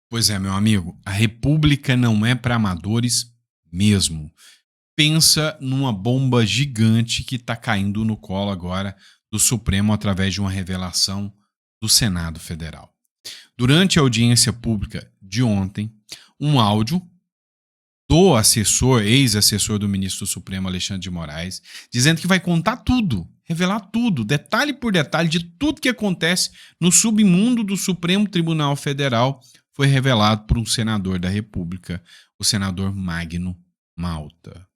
Pois é, meu amigo, a república não é para amadores mesmo. Pensa numa bomba gigante que está caindo no colo agora do Supremo através de uma revelação do Senado Federal. Durante a audiência pública de ontem, um áudio do assessor, ex-assessor do ministro do Supremo Alexandre de Moraes, dizendo que vai contar tudo, revelar tudo, detalhe por detalhe de tudo que acontece no submundo do Supremo Tribunal Federal, foi revelado por um senador da República, o senador Magno Malta.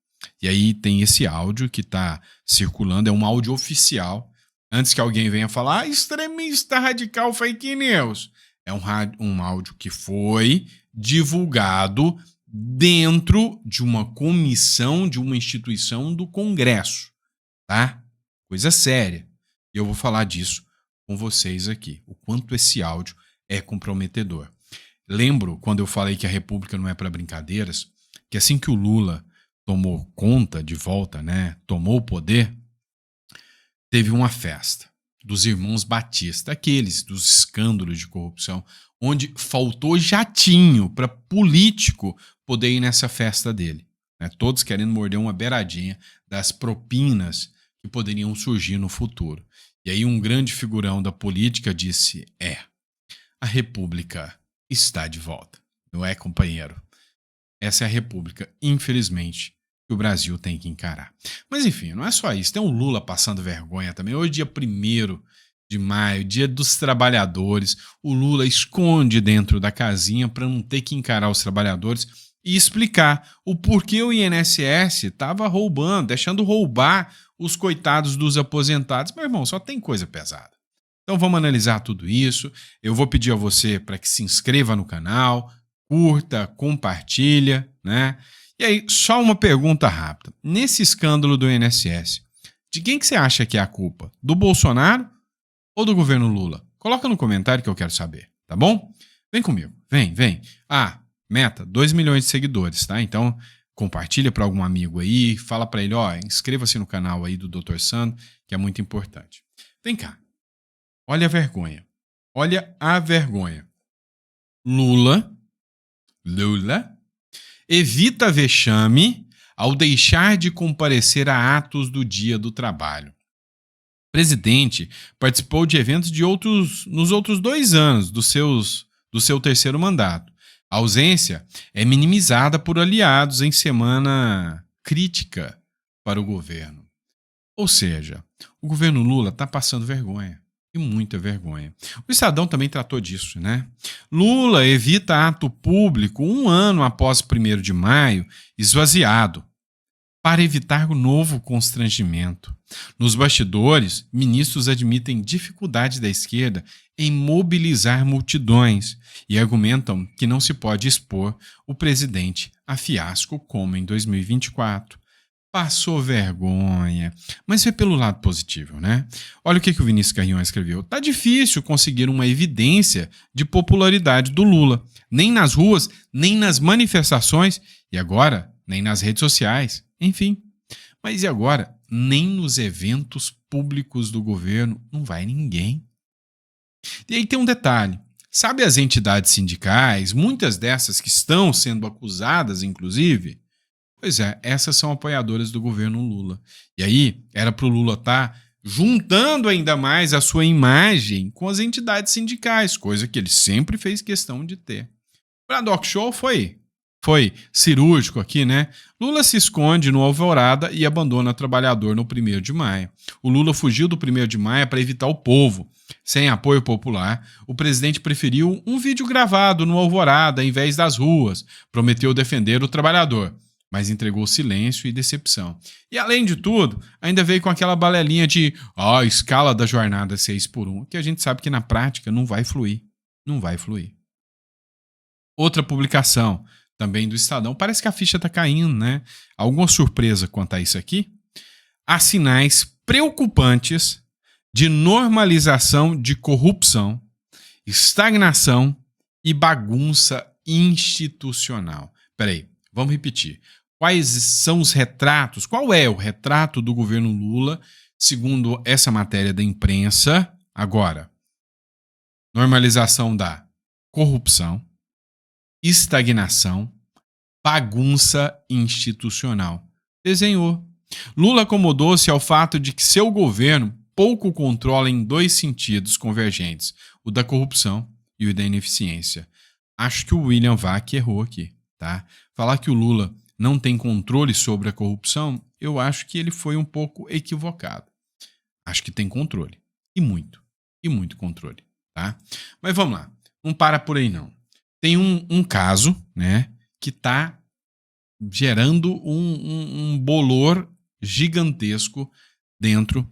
E aí tem esse áudio que está circulando, é um áudio oficial, antes que alguém venha falar, extremista radical fake news. É um áudio que foi divulgado dentro de uma comissão de uma instituição do Congresso, tá? Coisa séria. E eu vou falar disso com vocês aqui, o quanto esse áudio é comprometedor. Lembro quando eu falei que a República não é para brincadeiras, que assim que o Lula tomou conta de volta, né, tomou o poder, teve uma festa dos irmãos Batista, aqueles dos escândalos de corrupção, onde faltou jatinho para político poder ir nessa festa dele. Né? Todos querendo morder uma beiradinha das propinas que poderiam surgir no futuro. E aí um grande figurão da política disse, a República está de volta. Não é, companheiro? Essa é a República, infelizmente, que o Brasil tem que encarar. Mas enfim, não é só isso. Tem o Lula passando vergonha também. Hoje, dia 1º de maio, dia dos trabalhadores, o Lula esconde dentro da casinha para não ter que encarar os trabalhadores e explicar o porquê o INSS estava roubando, deixando roubar os coitados dos aposentados. Meu irmão, só tem coisa pesada. Então vamos analisar tudo isso. Eu vou pedir a você para que se inscreva no canal, curta, compartilha, né? E aí, só uma pergunta rápida. Nesse escândalo do INSS, de quem que você acha que é a culpa? Do Bolsonaro ou do governo Lula? Coloca no comentário que eu quero saber, tá bom? Vem comigo, vem. Meta, 2 milhões de seguidores, tá? Então, compartilha para algum amigo aí, fala para ele, inscreva-se no canal aí do Dr. Sandro, que é muito importante. Vem cá, olha a vergonha. Lula evita vexame ao deixar de comparecer a atos do Dia do Trabalho. O presidente participou de eventos nos outros 2 anos do seu terceiro mandato. A ausência é minimizada por aliados em semana crítica para o governo. Ou seja, o governo Lula está passando vergonha. E muita vergonha. O Estadão também tratou disso, né? Lula evita ato público 1 ano após 1º de maio, esvaziado, para evitar o novo constrangimento. Nos bastidores, ministros admitem dificuldade da esquerda em mobilizar multidões e argumentam que não se pode expor o presidente a fiasco como em 2024. Passou vergonha. Mas vê pelo lado positivo, né? Olha o que o Vinícius Carrion escreveu. Tá difícil conseguir uma evidência de popularidade do Lula. Nem nas ruas, nem nas manifestações e agora, nem nas redes sociais. Enfim. Mas e agora? Nem nos eventos públicos do governo não vai ninguém. E aí tem um detalhe. Sabe as entidades sindicais, muitas dessas que estão sendo acusadas, inclusive? Pois é, essas são apoiadoras do governo Lula. E aí, era para o Lula estar juntando ainda mais a sua imagem com as entidades sindicais, coisa que ele sempre fez questão de ter. Para Doc Show foi cirúrgico aqui, né? Lula se esconde no Alvorada e abandona o trabalhador no 1º de maio. O Lula fugiu do 1º de maio para evitar o povo. Sem apoio popular, o presidente preferiu um vídeo gravado no Alvorada em vez das ruas. Prometeu defender o trabalhador, mas entregou silêncio e decepção. E além de tudo, ainda veio com aquela balelinha de escala da jornada 6x1, que a gente sabe que na prática não vai fluir. Não vai fluir. Outra publicação, também do Estadão, parece que a ficha está caindo, né? Alguma surpresa quanto a isso aqui? Há sinais preocupantes de normalização de corrupção, estagnação e bagunça institucional. Peraí, vamos repetir. Quais são os retratos? Qual é o retrato do governo Lula, segundo essa matéria da imprensa? Agora, normalização da corrupção, estagnação, bagunça institucional. Desenhou. Lula acomodou-se ao fato de que seu governo pouco controla em dois sentidos convergentes, o da corrupção e o da ineficiência. Acho que o William Vac errou aqui, tá? Falar que o Lula não tem controle sobre a corrupção, eu acho que ele foi um pouco equivocado. Acho que tem controle. E muito controle, tá? Mas vamos lá. Não para por aí, não. Tem um caso, né, que está gerando um bolor gigantesco dentro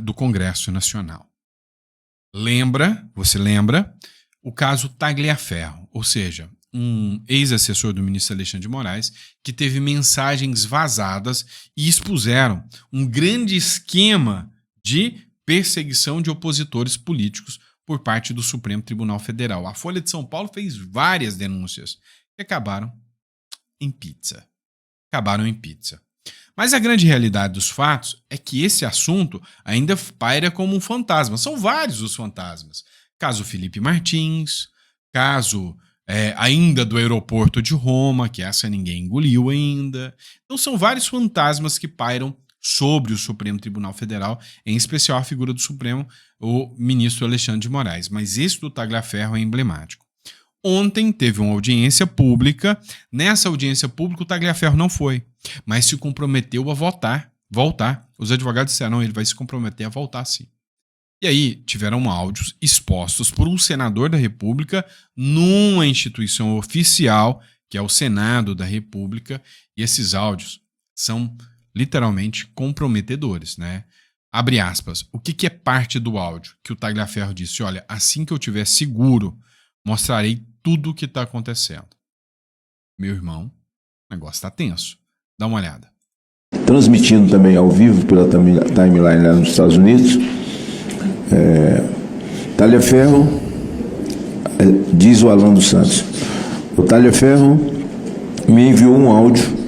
do Congresso Nacional. Você lembra o caso Tagliaferro, ou seja, um ex-assessor do ministro Alexandre de Moraes que teve mensagens vazadas e expuseram um grande esquema de perseguição de opositores políticos por parte do Supremo Tribunal Federal. A Folha de São Paulo fez várias denúncias que acabaram em pizza. Mas a grande realidade dos fatos é que esse assunto ainda paira como um fantasma. São vários os fantasmas. Caso Felipe Martins, caso ainda do aeroporto de Roma, que essa ninguém engoliu ainda. Então são vários fantasmas que pairam sobre o Supremo Tribunal Federal, em especial a figura do Supremo, o ministro Alexandre de Moraes. Mas esse do Tagliaferro é emblemático. Ontem teve uma audiência pública. Nessa audiência pública o Tagliaferro não foi, mas se comprometeu a voltar. Os advogados disseram, não, ele vai se comprometer a voltar sim. E aí tiveram áudios expostos por um senador da República numa instituição oficial, que é o Senado da República, e esses áudios são literalmente comprometedores, né? Abre aspas. O que é parte do áudio? Que o Tagliaferro disse, olha, assim que eu tiver seguro, mostrarei tudo o que está acontecendo. Meu irmão, o negócio está tenso. Dá uma olhada. Transmitindo também ao vivo pela timeline lá nos Estados Unidos, Tagliaferro, diz o Alan dos Santos, o Tagliaferro me enviou um áudio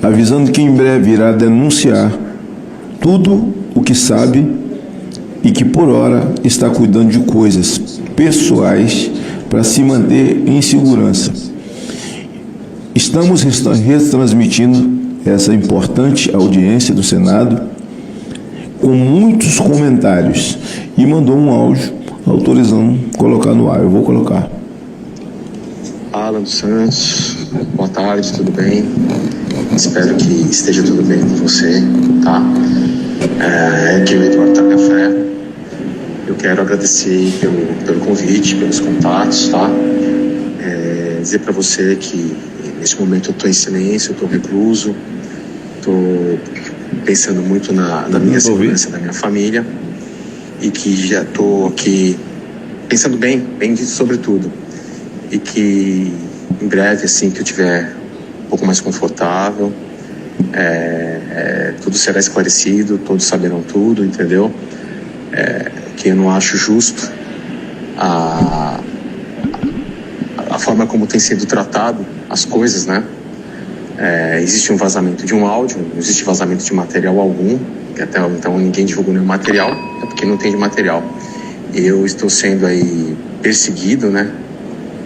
avisando que em breve irá denunciar tudo o que sabe e que por hora está cuidando de coisas pessoais para se manter em segurança. Estamos retransmitindo essa importante audiência do Senado com muitos comentários e mandou um áudio autorizando colocar no ar. Eu vou colocar. Alan dos Santos, boa tarde, tudo bem? Espero que esteja tudo bem com você, tá? Aqui é o Eduardo Tagliaferro. Eu quero agradecer pelo convite, pelos contatos, tá? Dizer para você que nesse momento eu estou em silêncio, eu estou recluso, estou pensando muito na minha segurança, da minha família, e que já estou aqui pensando bem sobre tudo, e que em breve, assim que eu tiver um pouco mais confortável, tudo será esclarecido, todos saberão tudo, entendeu? Que eu não acho justo a forma como tem sido tratado as coisas, né? Existe um vazamento de um áudio, não existe vazamento de material algum, que até então ninguém divulgou nenhum material, é porque não tem de material. Eu estou sendo aí perseguido, né?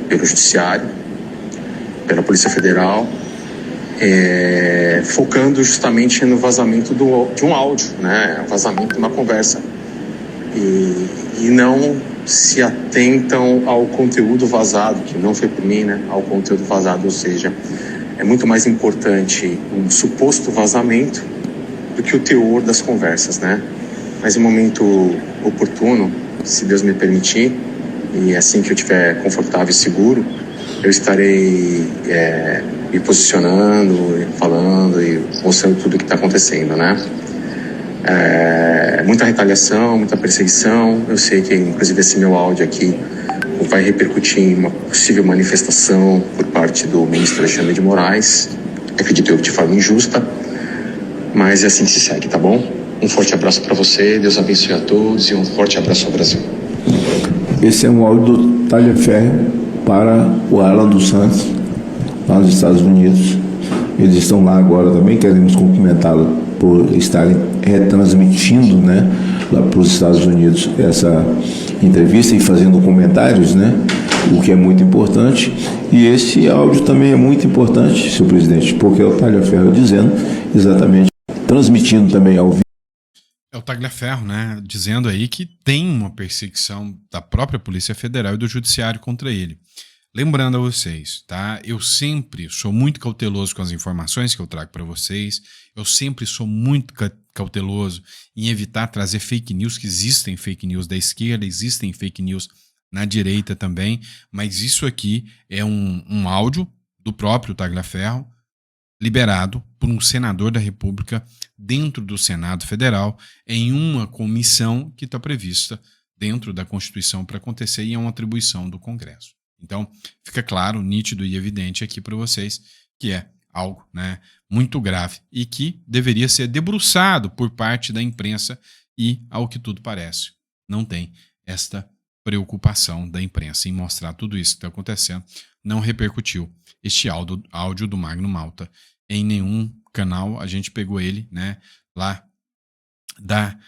Pelo Judiciário, pela Polícia Federal, focando justamente no vazamento de um áudio, né? Vazamento de uma conversa. E não se atentam ao conteúdo vazado, que não foi por mim, né? Ao conteúdo vazado, ou seja, é muito mais importante um suposto vazamento do que o teor das conversas, né? Mas em momento oportuno, se Deus me permitir, e assim que eu estiver confortável e seguro, eu estarei me posicionando, falando e mostrando tudo o que está acontecendo, né? Muita retaliação, muita perseguição. Eu sei que, inclusive, esse meu áudio aqui vai repercutir em uma possível manifestação por parte do ministro Alexandre de Moraes. Acredito eu de forma injusta, mas é assim que se segue, tá bom? Um forte abraço para você, Deus abençoe a todos e um forte abraço ao Brasil. Esse é um áudio do Tagliaferro para o Alan dos Santos, lá nos Estados Unidos. Eles estão lá agora também, queremos cumprimentá-lo por estarem retransmitindo, né, lá para os Estados Unidos essa entrevista e fazendo comentários, né, o que é muito importante. E esse áudio também é muito importante, senhor presidente, porque é o Tagliaferro dizendo exatamente, transmitindo também ao vivo. É o Tagliaferro, né, dizendo aí que tem uma perseguição da própria Polícia Federal e do Judiciário contra ele. Lembrando a vocês, tá? Eu sempre sou muito cauteloso com as informações que eu trago para vocês. Eu sempre sou muito cauteloso em evitar trazer fake news, que existem fake news da esquerda, existem fake news na direita também, mas isso aqui é um áudio do próprio Tagliaferro, liberado por um senador da República dentro do Senado Federal, em uma comissão que está prevista dentro da Constituição para acontecer e é uma atribuição do Congresso. Então, fica claro, nítido e evidente aqui para vocês que é algo, né, muito grave e que deveria ser debruçado por parte da imprensa e, ao que tudo parece, não tem esta preocupação da imprensa em mostrar tudo isso que está acontecendo. Não repercutiu este áudio do Magno Malta em nenhum canal. A gente pegou ele, né, lá da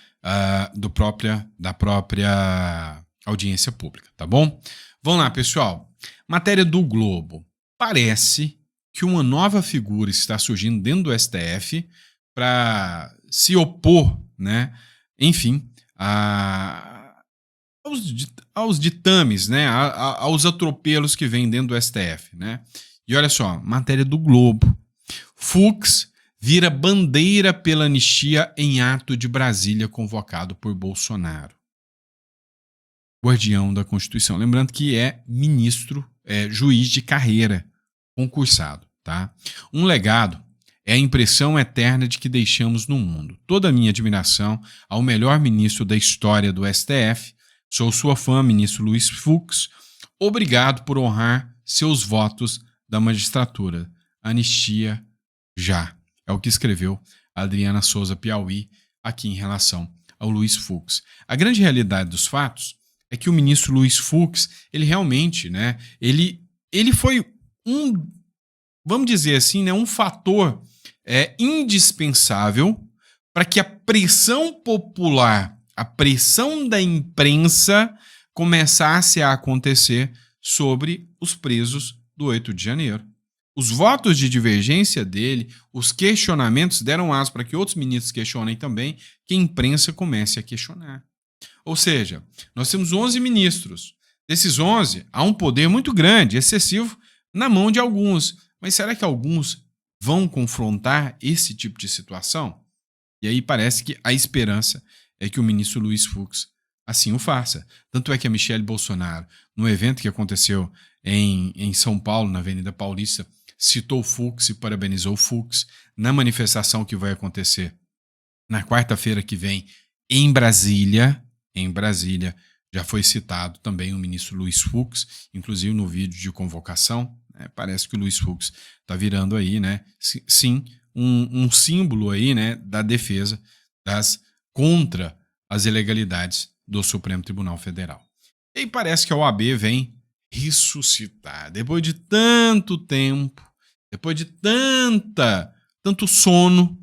própria audiência pública, tá bom? Vamos lá, pessoal. Matéria do Globo. Parece que uma nova figura está surgindo dentro do STF para se opor, né, enfim, aos ditames, né, aos atropelos que vêm dentro do STF, né? E olha só, matéria do Globo. Fux vira bandeira pela anistia em ato de Brasília convocado por Bolsonaro. Guardião da Constituição. Lembrando que é ministro, juiz de carreira, concursado, tá? Um legado é a impressão eterna de que deixamos no mundo. Toda a minha admiração ao melhor ministro da história do STF. Sou sua fã, ministro Luiz Fux. Obrigado por honrar seus votos da magistratura. Anistia já. É o que escreveu a Adriana Souza Piauí aqui em relação ao Luiz Fux. A grande realidade dos fatos é que o ministro Luiz Fux, ele realmente, né, ele foi vamos dizer assim, né, um fator indispensável para que a pressão popular, a pressão da imprensa começasse a acontecer sobre os presos do 8 de janeiro. Os votos de divergência dele, os questionamentos deram aso para que outros ministros questionem também, que a imprensa comece a questionar. Ou seja, nós temos 11 ministros. Desses 11, há um poder muito grande, excessivo, na mão de alguns. Mas será que alguns vão confrontar esse tipo de situação? E aí parece que a esperança é que o ministro Luiz Fux assim o faça. Tanto é que a Michelle Bolsonaro, no evento que aconteceu em São Paulo, na Avenida Paulista, citou o Fux e parabenizou o Fux. Na manifestação que vai acontecer na quarta-feira que vem em Brasília, já foi citado também o ministro Luiz Fux, inclusive no vídeo de convocação. Parece que o Luiz Fux está virando aí, né, sim, um símbolo aí, né, da defesa contra as ilegalidades do Supremo Tribunal Federal. E aí parece que a OAB vem ressuscitar. Depois de tanto tempo, depois de tanto sono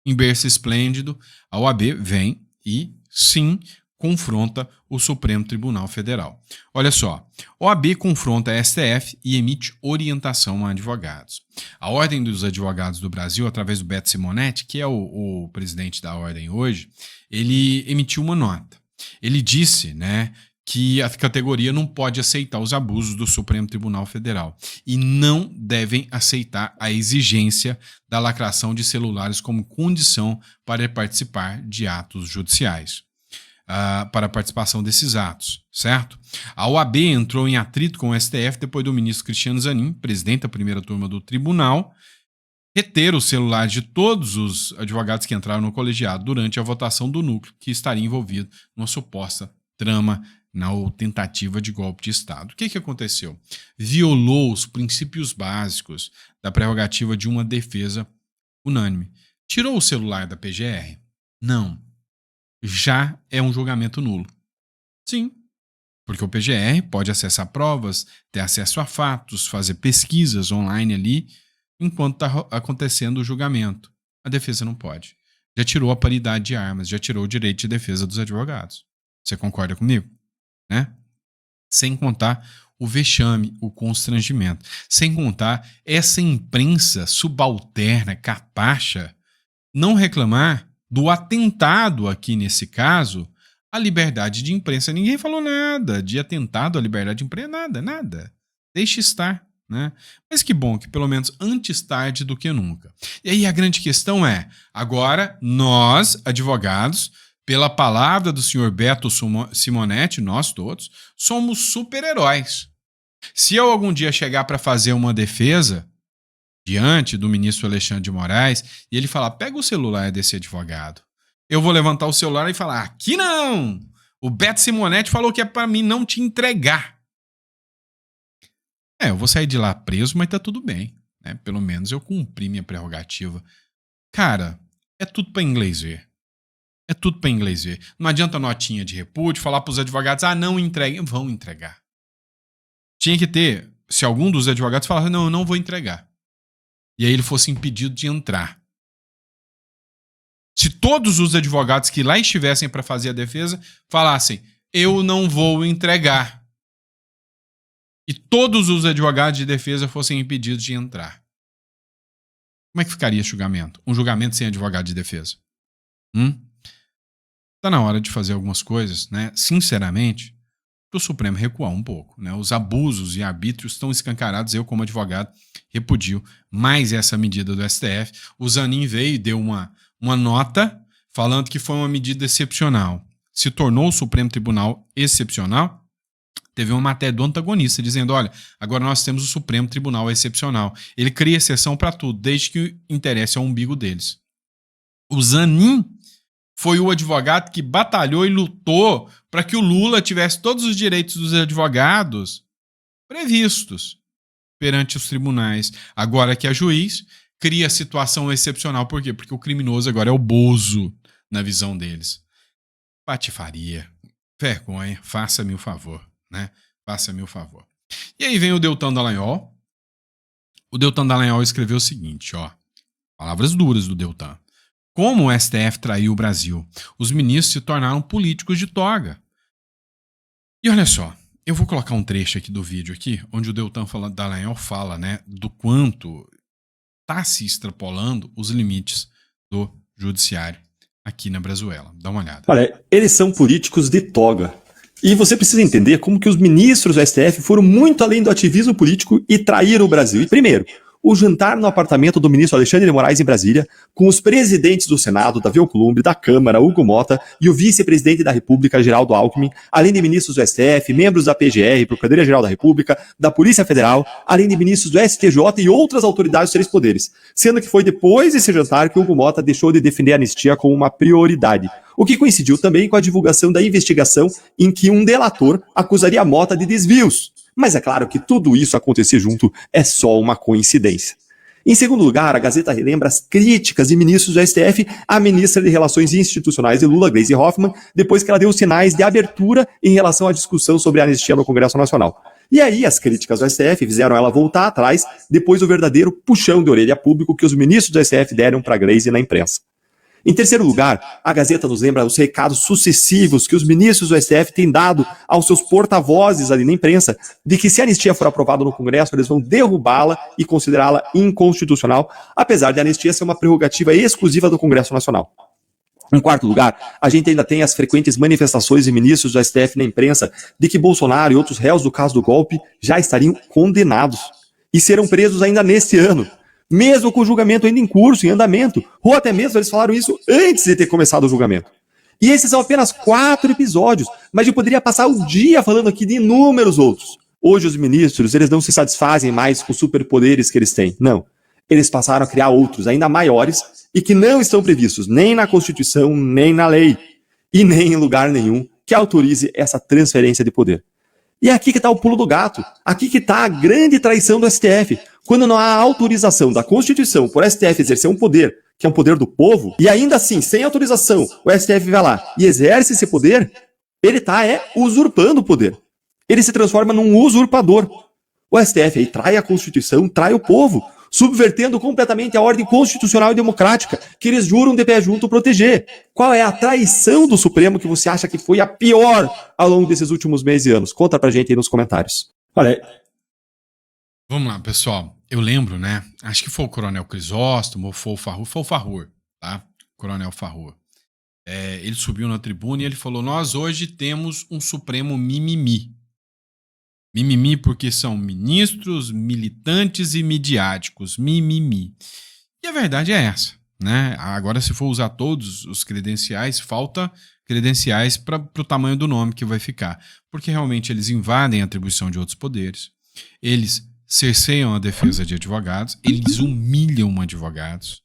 em berço esplêndido, a OAB vem e, sim, confronta o Supremo Tribunal Federal. Olha só, a OAB confronta a STF e emite orientação a advogados. A Ordem dos Advogados do Brasil, através do Beto Simonetti, que é o presidente da Ordem hoje, ele emitiu uma nota. Ele disse, né, que a categoria não pode aceitar os abusos do Supremo Tribunal Federal e não devem aceitar a exigência da lacração de celulares como condição para participar de atos judiciais. Para a participação desses atos, certo? A OAB entrou em atrito com o STF depois do ministro Cristiano Zanin, presidente da primeira turma do tribunal, reter os celulares de todos os advogados que entraram no colegiado durante a votação do núcleo que estaria envolvido numa suposta trama na tentativa de golpe de Estado. O que aconteceu? Violou os princípios básicos da prerrogativa de uma defesa unânime. Tirou o celular da PGR? Não. Já é um julgamento nulo. Sim, porque o PGR pode acessar provas, ter acesso a fatos, fazer pesquisas online ali, enquanto está acontecendo o julgamento. A defesa não pode. Já tirou a paridade de armas, já tirou o direito de defesa dos advogados. Você concorda comigo? Né? Sem contar o vexame, o constrangimento. Sem contar essa imprensa subalterna, capacha, não reclamar do atentado aqui nesse caso à liberdade de imprensa. Ninguém falou nada de atentado à liberdade de imprensa, nada. Deixe estar, né? Mas que bom que pelo menos antes tarde do que nunca. E aí a grande questão é, agora nós, advogados, pela palavra do senhor Beto Simonetti, nós todos, somos super-heróis. Se eu algum dia chegar para fazer uma defesa diante do ministro Alexandre de Moraes e ele falar, pega o celular desse advogado, eu vou levantar o celular e falar, aqui não! O Beto Simonetti falou que é para mim não te entregar. Eu vou sair de lá preso, mas tá tudo bem, né? Pelo menos eu cumpri minha prerrogativa. Cara, é tudo para inglês ver. É tudo para inglês ver. Não adianta notinha de repúdio, falar para os advogados, não entreguem. Vão entregar. Tinha que ter, se algum dos advogados falasse, não, eu não vou entregar. E aí ele fosse impedido de entrar. Se todos os advogados que lá estivessem para fazer a defesa falassem, eu não vou entregar. E todos os advogados de defesa fossem impedidos de entrar. Como é que ficaria esse julgamento? Um julgamento sem advogado de defesa? Está na hora de fazer algumas coisas, né? Sinceramente, para o Supremo recuar um pouco, né? Os abusos e arbítrios estão escancarados. Eu, como advogado, repudio mais essa medida do STF. O Zanin veio e deu uma nota falando que foi uma medida excepcional. Se tornou o Supremo Tribunal excepcional. Teve uma matéria do antagonista dizendo, olha, agora nós temos o Supremo Tribunal excepcional. Ele cria exceção para tudo, desde que interesse ao umbigo deles. O Zanin foi o advogado que batalhou e lutou para que o Lula tivesse todos os direitos dos advogados previstos perante os tribunais. Agora que é juiz, cria situação excepcional. Por quê? Porque o criminoso agora é o bozo na visão deles. Patifaria, vergonha, faça-me o favor, né? Faça-me o favor. E aí vem o Deltan Dallagnol. O Deltan Dallagnol escreveu o seguinte, palavras duras do Deltan. Como o STF traiu o Brasil, os ministros se tornaram políticos de toga. E olha só, eu vou colocar um trecho aqui do vídeo aqui, onde o Deltan Dallagnol fala, né, do quanto está se extrapolando os limites do judiciário aqui na Brazuela. Dá uma olhada. Olha, eles são políticos de toga. E você precisa entender como que os ministros do STF foram muito além do ativismo político e traíram o Brasil. E primeiro, o jantar no apartamento do ministro Alexandre de Moraes em Brasília, com os presidentes do Senado, Davi Alcolumbre, da Câmara, Hugo Mota, e o vice-presidente da República, Geraldo Alckmin, além de ministros do STF, membros da PGR, Procuradoria-Geral da República, da Polícia Federal, além de ministros do STJ e outras autoridades dos três poderes, sendo que foi depois desse jantar que Hugo Mota deixou de defender a anistia como uma prioridade, o que coincidiu também com a divulgação da investigação em que um delator acusaria Mota de desvios. Mas é claro que tudo isso acontecer junto é só uma coincidência. Em segundo lugar, a Gazeta relembra as críticas de ministros do STF à ministra de Relações Institucionais de Lula, Gleisi Hoffmann, depois que ela deu sinais de abertura em relação à discussão sobre a anistia no Congresso Nacional. E aí as críticas do STF fizeram ela voltar atrás, depois do verdadeiro puxão de orelha público que os ministros do STF deram para Gleisi na imprensa. Em terceiro lugar, a Gazeta nos lembra os recados sucessivos que os ministros do STF têm dado aos seus porta-vozes ali na imprensa, de que se a anistia for aprovada no Congresso, eles vão derrubá-la e considerá-la inconstitucional, apesar de a anistia ser uma prerrogativa exclusiva do Congresso Nacional. Em quarto lugar, a gente ainda tem as frequentes manifestações de ministros do STF na imprensa de que Bolsonaro e outros réus do caso do golpe já estariam condenados e serão presos ainda neste ano, mesmo com o julgamento ainda em curso, em andamento, ou até mesmo eles falaram isso antes de ter começado o julgamento. E esses são apenas 4 episódios, mas eu poderia passar o dia falando aqui de inúmeros outros. Hoje os ministros, eles não se satisfazem mais com os superpoderes que eles têm, não. Eles passaram a criar outros, ainda maiores, e que não estão previstos nem na Constituição, nem na lei, e nem em lugar nenhum que autorize essa transferência de poder. E é aqui que está o pulo do gato, aqui que está a grande traição do STF, quando não há autorização da Constituição por STF exercer um poder, que é um poder do povo, e ainda assim, sem autorização, o STF vai lá e exerce esse poder, ele está usurpando o poder. Ele se transforma num usurpador. O STF aí trai a Constituição, trai o povo, subvertendo completamente a ordem constitucional e democrática, que eles juram de pé junto proteger. Qual é a traição do Supremo que você acha que foi a pior ao longo desses últimos meses e anos? Conta pra gente aí nos comentários. Olha, Vamos lá, pessoal. Eu lembro, né? Acho que foi o Coronel Crisóstomo, ou foi o Farrur, tá? Coronel Farrur. Ele subiu na tribuna e ele falou: nós hoje temos um Supremo mimimi. Mimimi porque são ministros, militantes e midiáticos. Mimimi. E a verdade é essa, né? Agora, se for usar todos os credenciais, falta credenciais para o tamanho do nome que vai ficar. Porque realmente eles invadem a atribuição de outros poderes, eles cerceiam a defesa de advogados, eles humilham advogados.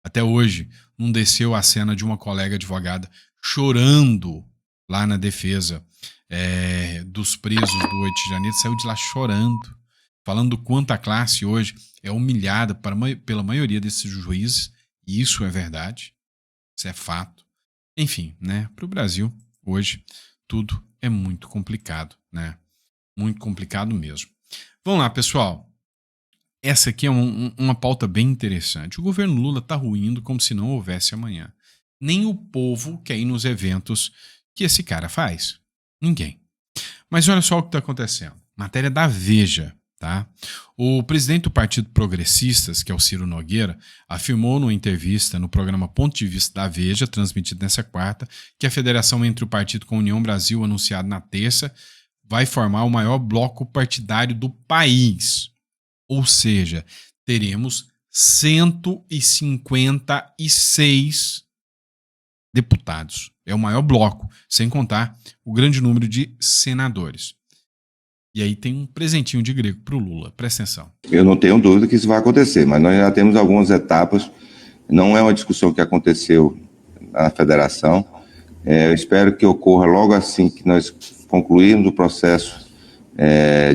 Até hoje, não desceu a cena de uma colega advogada chorando lá na defesa dos presos do 8 de janeiro, saiu de lá chorando, falando do quanto a classe hoje é humilhada pela maioria desses juízes, e isso é verdade, isso é fato. Enfim, né, para o Brasil, hoje, tudo é muito complicado, né? Muito complicado mesmo. Vamos lá, pessoal. Essa aqui é uma pauta bem interessante. O governo Lula está ruindo como se não houvesse amanhã. Nem o povo quer ir nos eventos que esse cara faz. Ninguém. Mas olha só o que está acontecendo. Matéria da Veja, tá? O presidente do Partido Progressistas, que é o Ciro Nogueira, afirmou numa entrevista no programa Ponto de Vista da Veja, transmitido nessa quarta, que a federação entre o partido com a União Brasil, anunciado na terça, vai formar o maior bloco partidário do país. Ou seja, teremos 156 deputados. É o maior bloco, sem contar o grande número de senadores. E aí tem um presentinho de grego para o Lula. Presta atenção. Eu não tenho dúvida que isso vai acontecer, mas nós já temos algumas etapas. Não é uma discussão que aconteceu na federação. Eu espero que ocorra logo assim que nós concluirmos o processo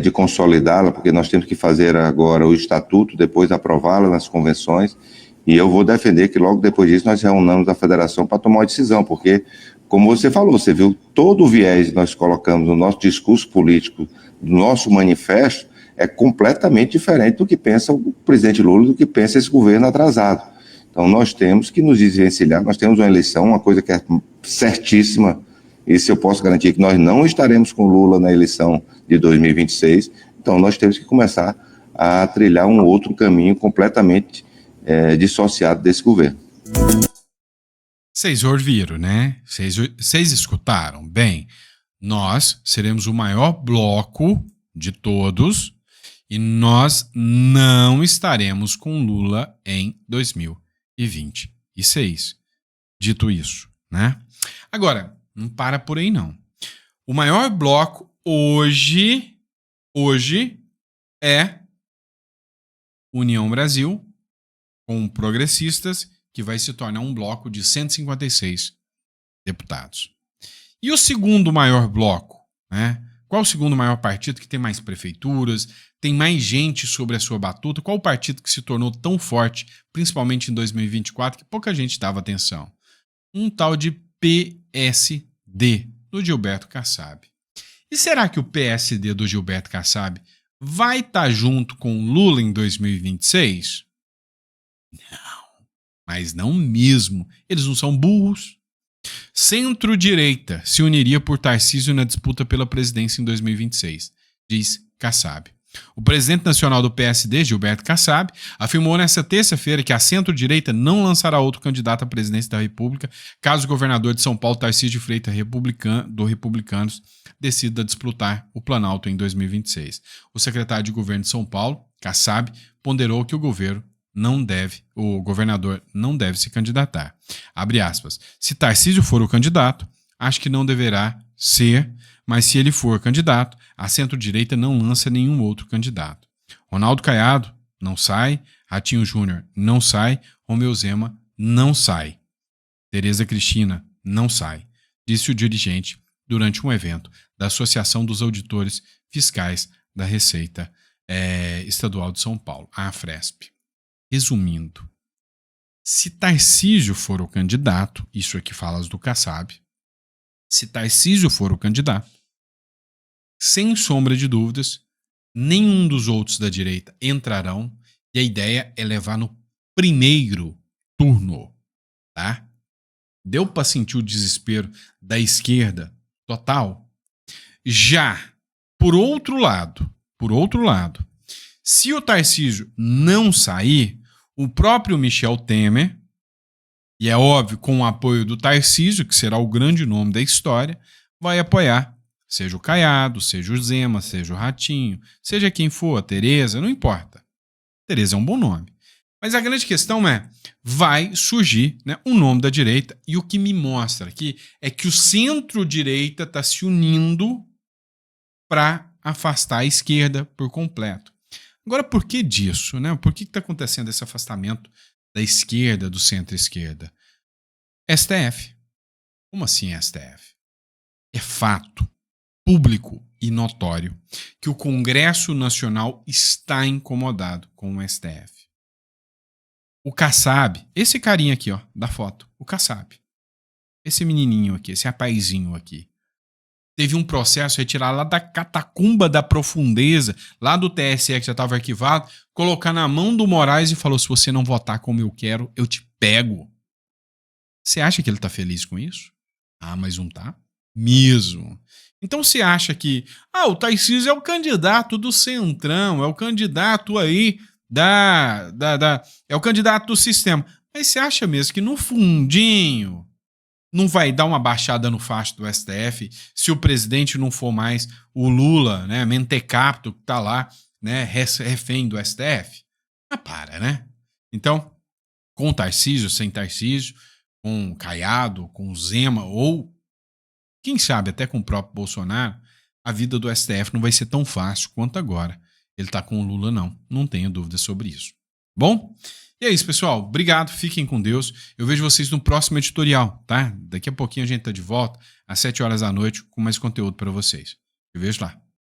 de consolidá-la, porque nós temos que fazer agora o estatuto, depois aprová-la nas convenções, e eu vou defender que logo depois disso nós reunamos a federação para tomar uma decisão, porque, como você falou, você viu todo o viés que nós colocamos no nosso discurso político, no nosso manifesto, é completamente diferente do que pensa o presidente Lula, do que pensa esse governo atrasado. Então nós temos que nos desvencilhar, nós temos uma eleição, uma coisa que é certíssima, isso eu posso garantir que nós não estaremos com Lula na eleição de 2026, então nós temos que começar a trilhar um outro caminho completamente dissociado desse governo. Vocês ouviram, né? Vocês escutaram? Bem, nós seremos o maior bloco de todos e nós não estaremos com Lula em 2026. Dito isso, né? Agora, não para por aí, não. O maior bloco hoje é União Brasil, com progressistas, que vai se tornar um bloco de 156 deputados. E o segundo maior bloco, né? Qual o segundo maior partido que tem mais prefeituras, tem mais gente sobre a sua batuta? Qual o partido que se tornou tão forte, principalmente em 2024, que pouca gente dava atenção? Um tal de PSD, do Gilberto Kassab. E será que o PSD do Gilberto Kassab vai estar junto com Lula em 2026? Não, mas não mesmo. Eles não são burros. Centro-direita se uniria por Tarcísio na disputa pela presidência em 2026, diz Kassab. O presidente nacional do PSD, Gilberto Kassab, afirmou nesta terça-feira que a centro-direita não lançará outro candidato à presidência da República caso o governador de São Paulo, Tarcísio de Freitas, do Republicanos, decida disputar o Planalto em 2026. O secretário de governo de São Paulo, Kassab, ponderou que o governador não deve se candidatar. Abre aspas. Se Tarcísio for o candidato, acho que não deverá ser, mas se ele for candidato, a centro-direita não lança nenhum outro candidato. Ronaldo Caiado não sai, Ratinho Júnior não sai, Romeu Zema não sai. Tereza Cristina não sai, disse o dirigente durante um evento da Associação dos Auditores Fiscais da Receita Estadual de São Paulo, a AFRESP. Resumindo, se Tarcísio for o candidato, isso aqui falas do Kassab, se Tarcísio for o candidato, sem sombra de dúvidas, nenhum dos outros da direita entrarão e a ideia é levar no primeiro turno, tá? Deu para sentir o desespero da esquerda total? Já, por outro lado, por outro lado, se o Tarcísio não sair, o próprio Michel Temer, e é óbvio com o apoio do Tarcísio, que será o grande nome da história, vai apoiar, seja o Caiado, seja o Zema, seja o Ratinho, seja quem for, a Tereza, não importa. Tereza é um bom nome. Mas a grande questão é, vai surgir, né, um nome da direita, e o que me mostra aqui é que o centro-direita está se unindo para afastar a esquerda por completo. Agora, por que disso? Né? Por que está acontecendo esse afastamento da esquerda, do centro-esquerda? STF. Como assim STF? É fato público e notório que o Congresso Nacional está incomodado com o STF. O Kassab, esse carinha aqui, ó, da foto, o Kassab, esse menininho aqui, esse rapazinho aqui, teve um processo retirado lá da catacumba da profundeza, lá do TSE que já estava arquivado, colocar na mão do Moraes e falou, se você não votar como eu quero, eu te pego. Você acha que ele tá feliz com isso? Ah, mas não tá? Mesmo. Então você acha que, o Tarcísio é o candidato do Centrão, é o candidato aí é o candidato do sistema. Mas você acha mesmo que no fundinho não vai dar uma baixada no facho do STF se o presidente não for mais o Lula, né, mentecapto que tá lá, né, refém do STF? Para, né? Então, com Tarcísio, sem Tarcísio, com Caiado, com Zema ou, quem sabe, até com o próprio Bolsonaro, a vida do STF não vai ser tão fácil quanto agora. Ele tá com o Lula, não tenho dúvida sobre isso. Bom? E é isso, pessoal. Obrigado, fiquem com Deus. Eu vejo vocês no próximo editorial, tá? Daqui a pouquinho a gente tá de volta, às 7 horas da noite, com mais conteúdo para vocês. Eu vejo lá.